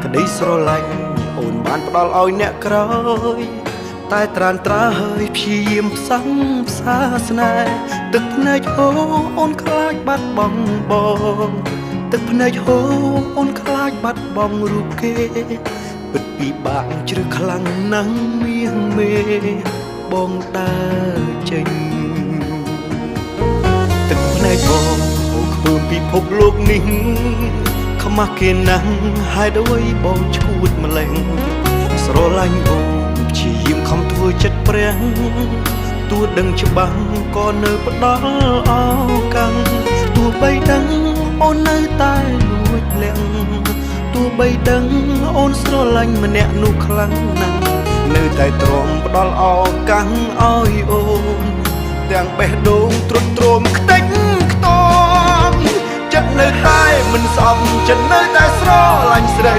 ក្តីស្រឡាញ់អូនបានផ្ដល់ឲ្យអ្នកក្រោយតែត្រានត្រាហើយព្យាយាមផ្សងផ្សាស្នេហ៍ទឹកភ្នែកហូរអូនខ្លាចបាត់បង់បងទឹកភ្នែកហូរអូនខ្លាចបាត់បង់រូបគេពិតពិបាកជ្រឹះខ្លាំងណាស់មាសមេបងដើរចេញទឹកភ្នែកបងហូរខ្ពើមពិភពលោកនេះខ្មាស់គេណាស់ហេតុអ្វីបងឈួតម្លេះស្រឡាញ់អូនព្យាយាមខំធ្វើចិត្តព្រះទោះដឹងច្បាស់ក៏នៅផ្ដល់ឱកាសទោះបីដឹងអូននៅតែលួចលាក់ទោះបីដឹងអូនស្រឡាញ់ម្នាក់នោះខ្លាំងណាស់នៅតែទ្រាំផ្ដល់ឱកាសឲ្យអូនទាំងបេះដូងទ្រុឌទ្រោមខ្ទេចខ្ទាំចិត្តនៅតែមិនស្អប់ចិត្តនៅតែស្រឡាញ់ស្រី